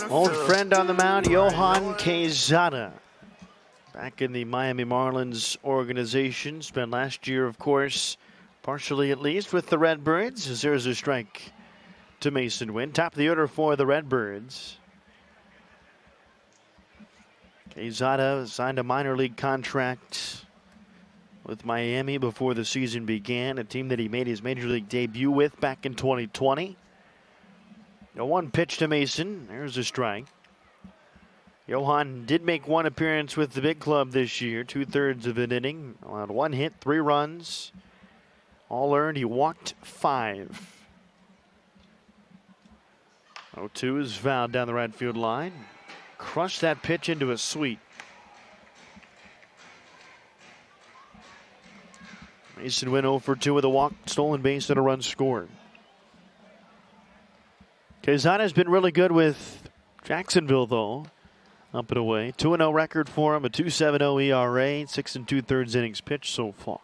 Old friend on the mound, Johan Quezada. Back in the Miami Marlins organization. Spent last year, of course, partially at least, with the Redbirds. As there's a strike to Masyn Winn. Top of the order for the Redbirds. Quezada signed a minor league contract with Miami before the season began. A team that he made his major league debut with back in 2020. The one pitch to Masyn. There's a strike. Johan did make one appearance with the big club this year, 2/3 of an inning, allowed 1 hit, 3 runs, all earned. He walked 5. 0-2 is fouled down the right field line. Crushed that pitch into a sweep. Masyn Winn 0 for 2 with a walk, stolen base, and a run scored. Quezada's been really good with Jacksonville, though. Up and away. 2-0 record for him, a 2.70 ERA, 6 2/3 innings pitched so far.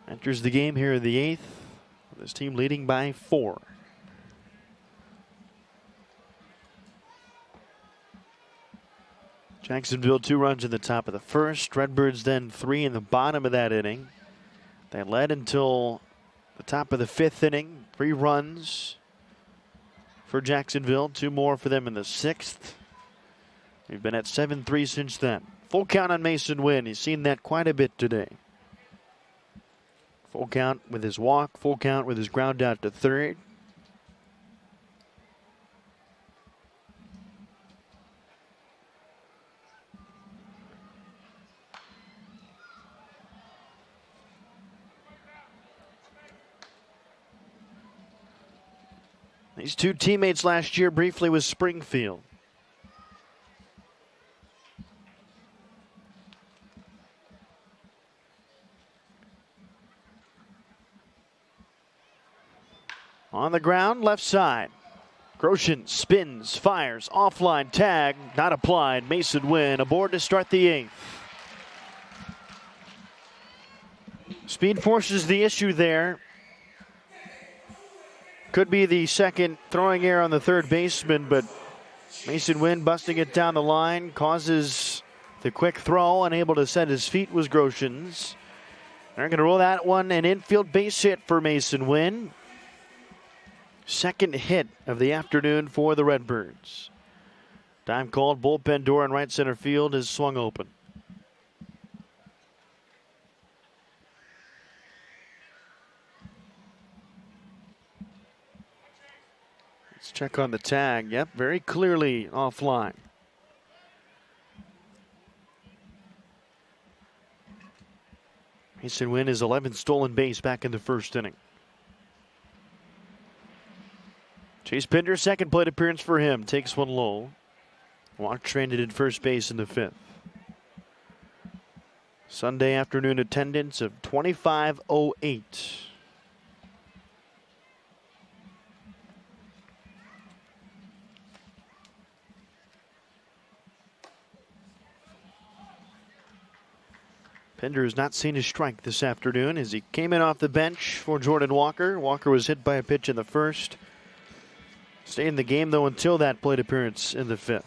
Enters the game here in the 8th, with his team leading by 4. Jacksonville 2 runs in the top of the first. Redbirds then 3 in the bottom of that inning. They led until the top of the 5th inning. 3 runs for Jacksonville, 2 more for them in the 6th. We've been at 7-3 since then. Full count on Masyn Winn. He's seen that quite a bit today. Full count with his walk, full count with his ground out to third. These 2 teammates last year briefly with Springfield. On the ground, left side. Groshans spins, fires, offline tag, not applied. Masyn Winn aboard to start the 8th. Speed forces the issue there. Could be the second throwing error on the third baseman, but Masyn Winn busting it down the line causes the quick throw. Unable to set his feet was Groshans. They're going to roll that one, an infield base hit for Masyn Winn. Second hit of the afternoon for the Redbirds. Time called, bullpen door in right center field is swung open. Let's check on the tag. Yep, very clearly offline. Masyn Winn is 11th stolen base back in the first inning. Chase Pinder, second plate appearance for him. Takes one low. Walk stranded at first base in the 5th. Sunday afternoon attendance of 2508. Pinder has not seen his strike this afternoon as he came in off the bench for Jordan Walker. Walker was hit by a pitch in the first. Stayed in the game, though, until that plate appearance in the 5th.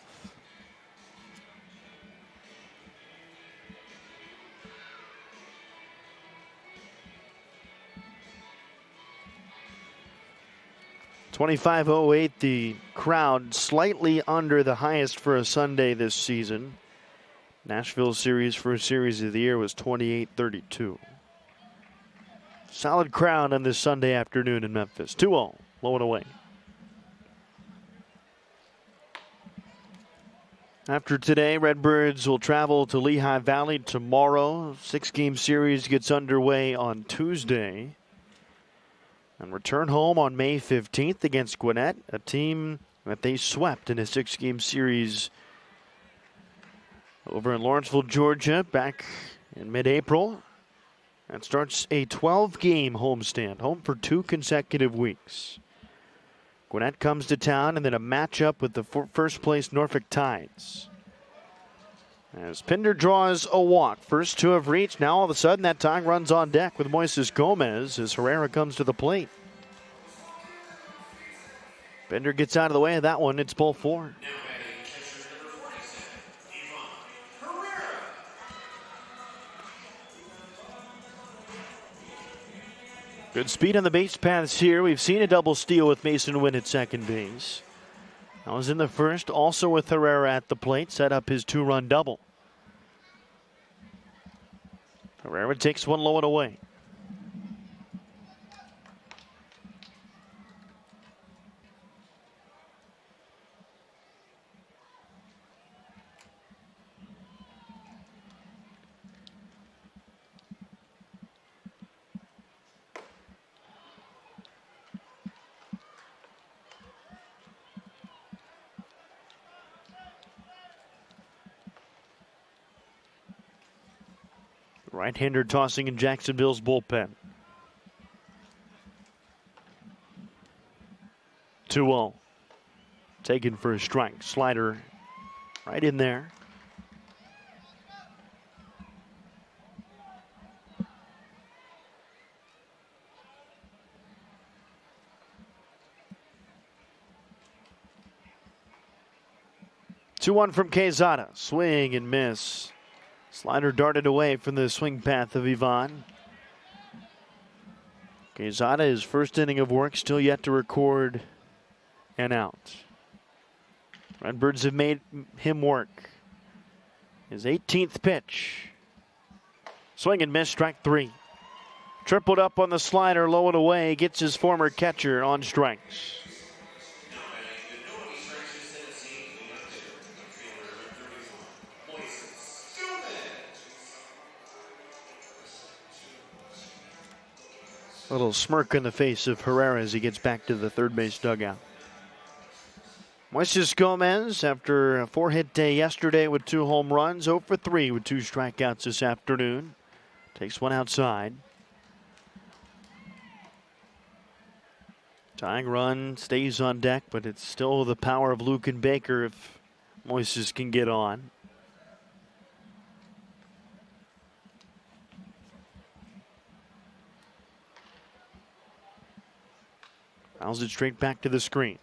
.2508, the crowd slightly under the highest for a Sunday this season. Nashville series first series of the year was 28-32. Solid crowd on this Sunday afternoon in Memphis. 2-0, low and away. After today, Redbirds will travel to Lehigh Valley tomorrow. 6-game series gets underway on Tuesday. And return home on May 15th against Gwinnett, a team that they swept in a 6-game series over in Lawrenceville, Georgia, back in mid-April. That starts a 12-game homestand, home for 2 consecutive weeks. Gwinnett comes to town, and then a matchup with the first-place Norfolk Tides. As Pinder draws a walk, first 2 have reached. Now all of a sudden that tag runs on deck with Moises Gomez as Herrera comes to the plate. Bender gets out of the way of that one. It's ball 4. Good speed on the base paths here. We've seen a double steal with Mason Wynn at second base. That was in the first, also with Herrera at the plate, set up his 2-run double. Herrera takes one low and away. Right-hander tossing in Jacksonville's bullpen. 2-0. Taken for a strike. Slider right in there. Two one from Quezada. Swing and miss. Slider darted away from the swing path of Ivan. Quezada, his first inning of work, still yet to record an out. Redbirds have made him work. His 18th pitch. Swing and miss, strike 3. Tripled up on the slider, low and away, gets his former catcher on strikes. A little smirk on the face of Herrera as he gets back to the third base dugout. Moises Gomez, after a 4-hit day yesterday with 2 home runs, 0 for 3 with 2 strikeouts this afternoon. Takes one outside. Tying run stays on deck, but it's still the power of Luken Baker if Moises can get on. Fouls it straight back to the screen.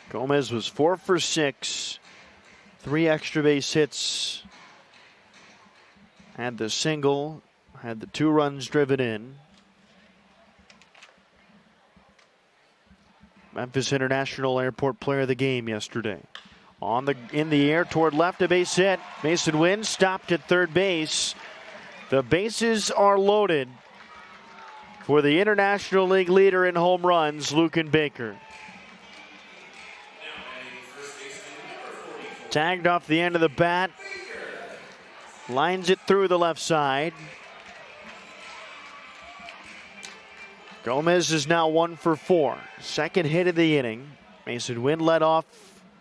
Gomez was 4 for 6. 3 extra base hits. Had the single. Had the 2 runs driven in. Memphis International Airport Player of the Game yesterday. In the air toward left, a base hit. Mason Wynn stopped at third base. The bases are loaded for the International League leader in home runs, Luken Baker. Tagged off the end of the bat. Lines it through the left side. Gomez is now 1 for 4. Second hit of the inning. Mason Wynn led off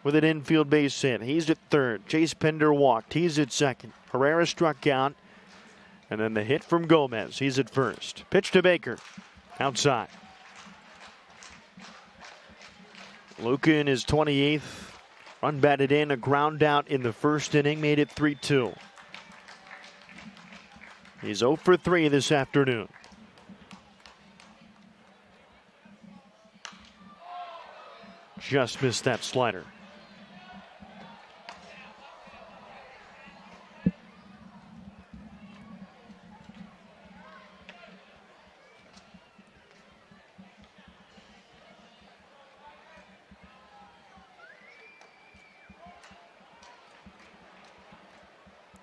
with an infield base hit. He's at third. Chase Pender walked. He's at second. Herrera struck out. And then the hit from Gomez. He's at first. Pitch to Baker. Outside. Luken is 28th. Run batted in. A ground out in the first inning. Made it 3-2. He's 0 for 3 this afternoon. Just missed that slider.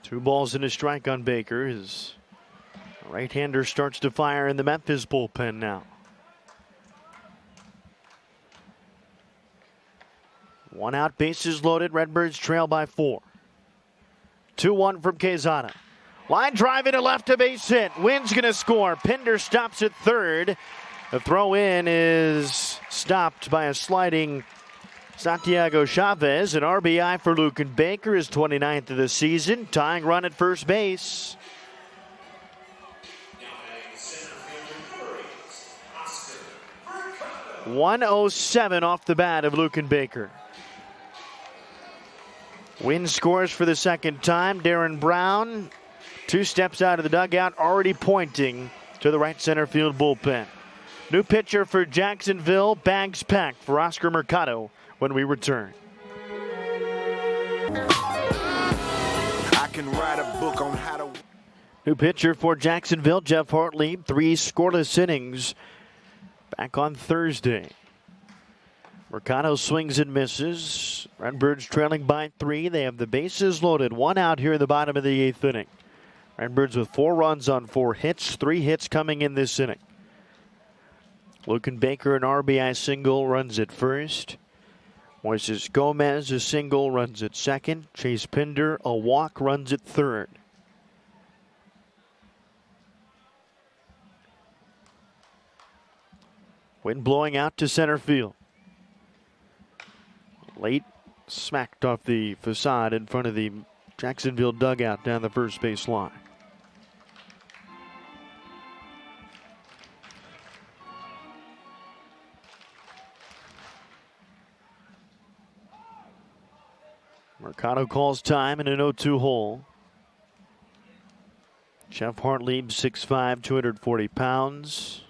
Two balls and a strike on Baker. His right-hander starts to fire in the Memphis bullpen now. 1 out, bases loaded. Redbirds trail by 4. 2-1 from Quezada. Line drive into left, a base hit. Wynn's going to score. Pender stops at third. The throw in is stopped by a sliding Santiago Chavez. An RBI for Luken Baker, his 29th of the season. Tying run at first base. .107 off the bat of Luken Baker. Wynn scores for the second time. Darren Brown 2 steps out of the dugout, already pointing to the right center field bullpen. New pitcher for Jacksonville, bags packed for Oscar Mercado when we return. I can write a book on how to. New pitcher for Jacksonville, Jeff Hartlieb, 3 scoreless innings back on Thursday. Mercado swings and misses. Redbirds trailing by 3. They have the bases loaded. 1 out here in the bottom of the 8th inning. Redbirds with 4 runs on 4 hits. 3 hits coming in this inning. Lucan Baker, an RBI single, runs at first. Moises Gomez, a single, runs at second. Chase Pinder, a walk, runs at third. Wind blowing out to center field. Late smacked off the facade in front of the Jacksonville dugout down the first base line. Mercado calls time in an 0-2 hole. Jeff Hartlieb, 6'5", 240 pounds.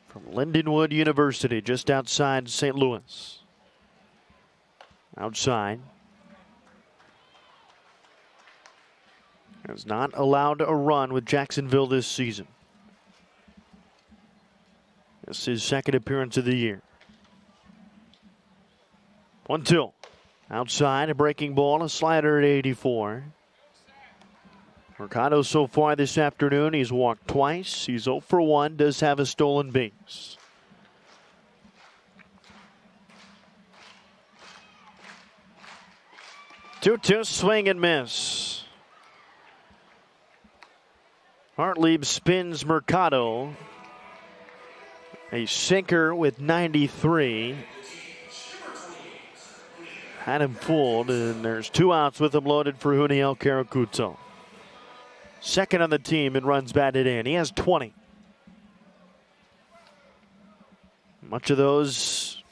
From Lindenwood University, just outside St. Louis. Outside. Has not allowed a run with Jacksonville this season. This is his second appearance of the year. 1-2. Outside, a breaking ball, a slider at 84. Mercado so far this afternoon, he's walked twice. He's 0 for 1, does have a stolen base. Two swing and miss. Hartlieb spins Mercado. A sinker with 93. Had him fooled, and there's 2 outs with him loaded for Juniel Caracuto. Second on the team in runs batted in. He has 20. Much of those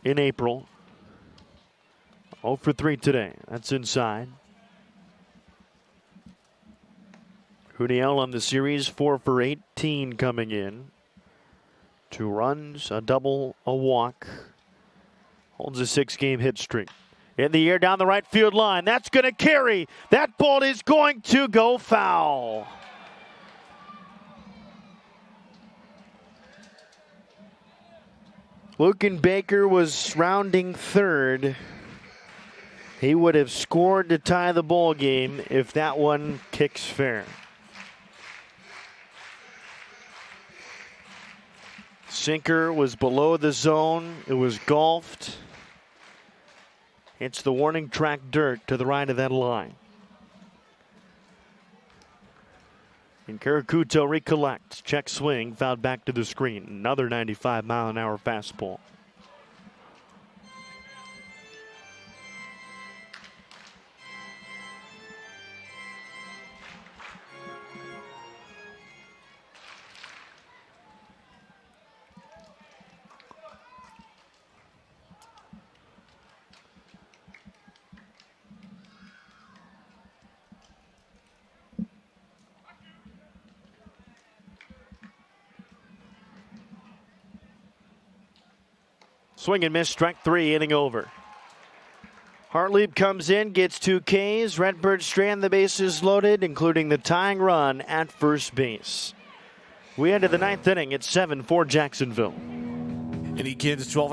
in April. 0 for 3 today. That's inside. Juniel on the series, 4 for 18 coming in. 2 runs, a double, a walk. Holds a 6-game hit streak. In the air down the right field line. That's going to carry. That ball is going to go foul. Lucan Baker was rounding third. He would have scored to tie the ball game if that one kicks fair. Sinker was below the zone. It was golfed. It's the warning track dirt to the right of that line. And Caracuto recollects. Check swing, fouled back to the screen. Another 95-mile-an-hour fastball. Swing and miss, strike 3, inning over. Hartlieb comes in, gets 2 Ks. Redbirds strand the bases loaded, including the tying run at first base. We enter the 9th inning at 7 for Jacksonville. And he gets 12.